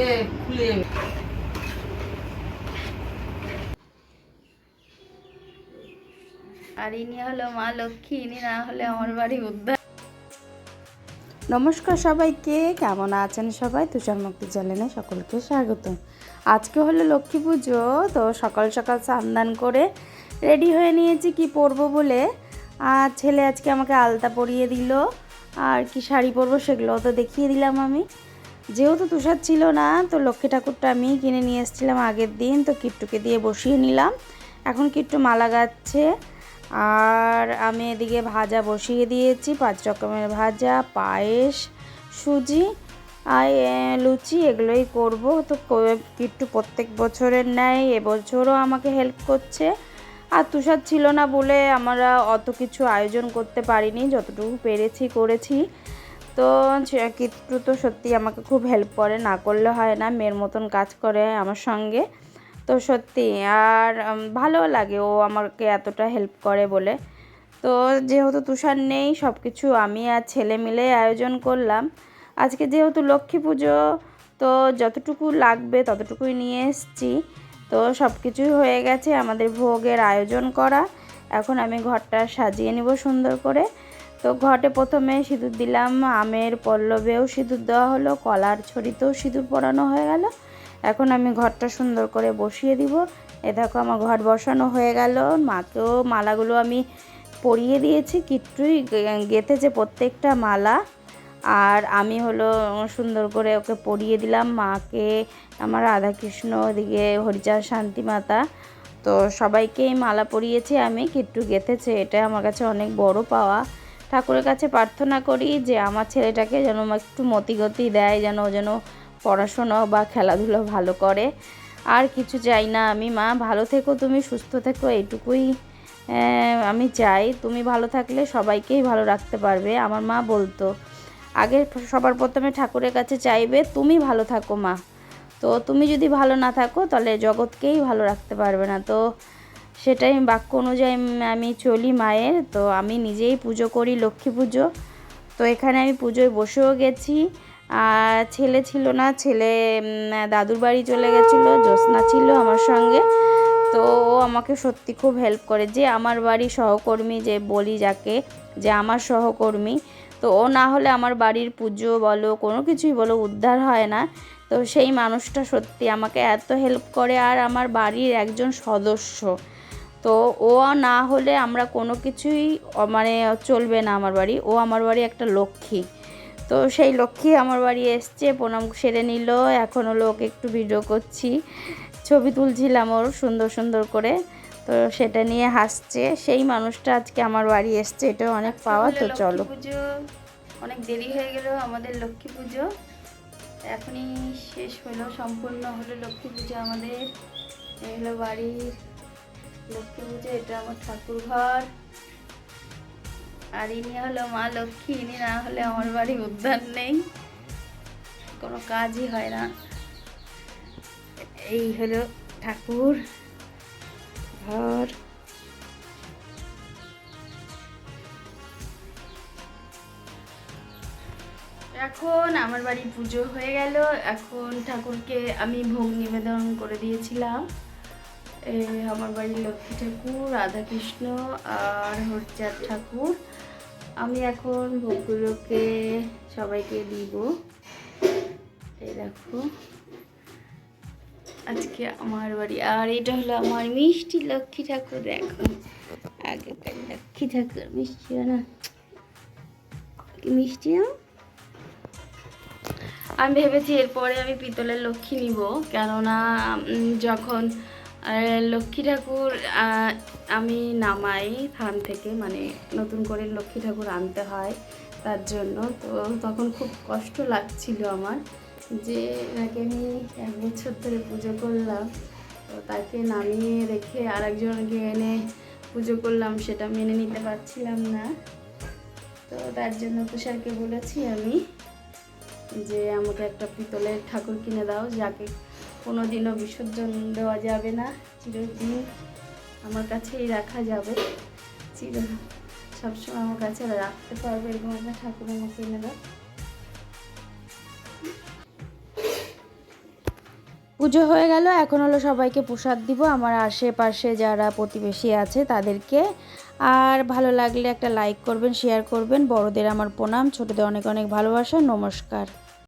এ খুলে যাবে। আর ইনি হলো মা লক্ষ্মী, ইনি না হলে আমার বাড়ি উদ্ধার। নমস্কার সবাইকে, কেমন আছেন সবাই? তুষার মুক্তি চ্যানেলে সকলকে স্বাগত। আজকে হলো লক্ষ্মী পুজো, তো সকাল সকাল স্নান করে রেডি হয়ে নিয়েছি কি পরবো বলে। আর ছেলে আজকে আমাকে আলতা পরিয়ে দিল, আর কি শাড়ি পরবো সেগুলো তো দেখিয়ে দিলাম আমি। যেহেতু তুষার ছিল না, তো লক্ষ্মী ঠাকুরটা আমি কিনে নিয়ে এসেছিলাম আগের দিন, তো কিট্টুকে দিয়ে বসিয়ে নিলাম। এখন কিট্টু মালা গাচ্ছে, আর আমি এদিকে ভাজা বসিয়ে দিয়েছি, 5 রকমের ভাজা, পায়েস, সুজি আর লুচি এগুলোই করব। তো কিট্টু প্রত্যেক বছরের ন্যায় এবছরও আমাকে হেল্প করছে। আর তুষার ছিল না বলে আমরা অত কিছু আয়োজন করতে পারিনি, যতটুকু পেরেছি করেছি। তো কিট্টু তো সত্যি আমাকে খুব হেল্প করে, না করলে হয় না, মেয়ের মতন কাজ করে আমার সঙ্গে। তো সত্যি আর ভালো লাগে ও আমাকে এতটা হেল্প করে বলে। তো যেহেতু তুষার নেই, সব কিছু আমি আর ছেলে মিলে আয়োজন করলাম। আজকে যেহেতু লক্ষ্মী পুজো, তো যতটুকু লাগবে ততটুকুই নিয়ে এসেছি। তো সব কিছুই হয়ে গেছে, আমাদের ভোগের আয়োজন করা। এখন আমি ঘরটা সাজিয়ে নিব সুন্দর করে। তো ঘটে প্রথমে সিঁদুর দিলাম, আমের পল্লবেও সিঁদুর দেওয়া হলো, কলার ছড়িতেও সিঁদুর পরানো হয়ে গেল। এখন আমি ঘরটা সুন্দর করে বসিয়ে দিব। এ দেখো আমার ঘর বসানো হয়ে গেল। মাকেও মালাগুলো আমি পরিয়ে দিয়েছি, কিট্টুই গেঁথেছে প্রত্যেকটা মালা। আর আমি হলো সুন্দর করে ওকে পরিয়ে দিলাম, মাকে, আমার রাধাকৃষ্ণ, ওদিকে হরিচাঁদ শান্তিমাতা, তো সবাইকেই মালা পরিয়েছি আমি। কিট্টু গেঁথেছে, এটা আমার কাছে অনেক বড় পাওয়া। ঠাকুরের কাছে প্রার্থনা করি যে আমার ছেলেটাকে যেন একটু মতিগতি দেয়, যেন পড়াশোনা বা খেলাধুলো ভালো করে। আর কিছু চাই না আমি। মা ভালো থেকো, তুমি সুস্থ থেকো, এইটুকুই আমি চাই। তুমি ভালো থাকলে সবাইকেই ভালো রাখতে পারবে, আমার মা বলতো। আগে সবার প্রথমে ঠাকুরের কাছে চাইবে তুমি ভালো থাকো মা। তো তুমি যদি ভালো না থাকো তাহলে জগৎকেই ভালো রাখতে পারবে না। তো সেটাই বাক্য অনুযায়ী আমি চলি মায়ের। তো আমি নিজেই পুজো করি, লক্ষ্মী পুজো। তো এখানে আমি পুজোয় বসেও গেছি। আর ছেলে ছিল না, ছেলে দাদুর বাড়ি চলে গেছিলো, জ্যোৎস্না ছিল আমার সঙ্গে। তো ও আমাকে সত্যি খুব হেল্প করে, যে আমার বাড়ির সহকর্মী, যে বলি যাকে, যে আমার সহকর্মী। তো ও না হলে আমার বাড়ির পুজো বলো, কোনো কিছুই বলো, উদ্ধার হয় না। তো সেই মানুষটা সত্যি আমাকে এত হেল্প করে, আর আমার বাড়ির একজন সদস্য। তো ও না হলে আমরা কোনো কিছুই মানে চলবে না আমার বাড়ি। ও আমার বাড়ি একটা লক্ষ্মী। তো সেই লক্ষ্মী আমার বাড়ি এসছে, প্রণাম সেরে নিল। এখন হলো ওকে একটু ভিডিও করছি, ছবি তুলছিলাম ওর সুন্দর সুন্দর করে। তো সেটা নিয়ে হাসছে। সেই মানুষটা আজকে আমার বাড়ি এসছে, এটাও অনেক পাওয়া। তো চলো, পুজো অনেক দেরি হয়ে গেল আমাদের লক্ষ্মী পুজো, এখনই শেষ হলো, সম্পূর্ণ হলো লক্ষ্মী পুজো আমাদের। এই হলো বাড়ির লক্ষ্মী পুজো, এটা আমার ঠাকুর ঘর। আর ইনি হলো মা লক্ষ্মী, ইনি না হলে আমার বাড়ি উদ্ধার নেই, কোনো কাজই হয় না। এই হলো ঠাকুর ঘর। এখন আমার বাড়ি পুজো হয়ে গেল। এখন ঠাকুরকে আমি ভোগ নিবেদন করে দিয়েছিলাম। আমার বাড়ির লক্ষ্মী ঠাকুর, রাধাকৃষ্ণ আর হরিচাঁদ ঠাকুর। আমি এখন ভোগগুলোকে সবাইকে দিব। এই দেখো আজকে আমার বাড়ি। আর এটা হলো আমার মিষ্টি লক্ষ্মী ঠাকুর। দেখো আগেকার লক্ষ্মী ঠাকুর মিষ্টি না, কি মিষ্টি না। আমি ভেবেছি এরপরে আমি পিতলের লক্ষ্মী নিব, কেননা যখন লক্ষ্মী ঠাকুর আমি নামাই থান থেকে, মানে নতুন করে লক্ষ্মী ঠাকুর আনতে হয়, তার জন্য তো তখন খুব কষ্ট লাগছিল আমার, যে এনাকে আমি 1 বছর ধরে পুজো করলাম, তো তাকে নামিয়ে রেখে আরেকজনকে এনে পুজো করলাম, সেটা মেনে নিতে পারছিলাম না। তো তার জন্য তুষারকে বলেছি আমি যে আমাকে একটা পিতলের ঠাকুর কিনে দাও, যাকে কোনো দিনও বিসর্জন দেওয়া যাবে না, চিরদিন আমার কাছেই রাখা যাবে, সবসময় আমার কাছে রাখতে পারবে, এরকম একটা ঠাকুর আমাকে কিনে দাও। পুজো হয়ে গেল, এখন হলো সবাইকে প্রসাদ দিব, আমার আশেপাশে যারা প্রতিবেশী আছে তাদেরকে। আর ভালো লাগলে একটা লাইক করবেন, শেয়ার করবেন। বড়দের আমার প্রণাম, ছোটদের অনেক অনেক ভালোবাসা, নমস্কার।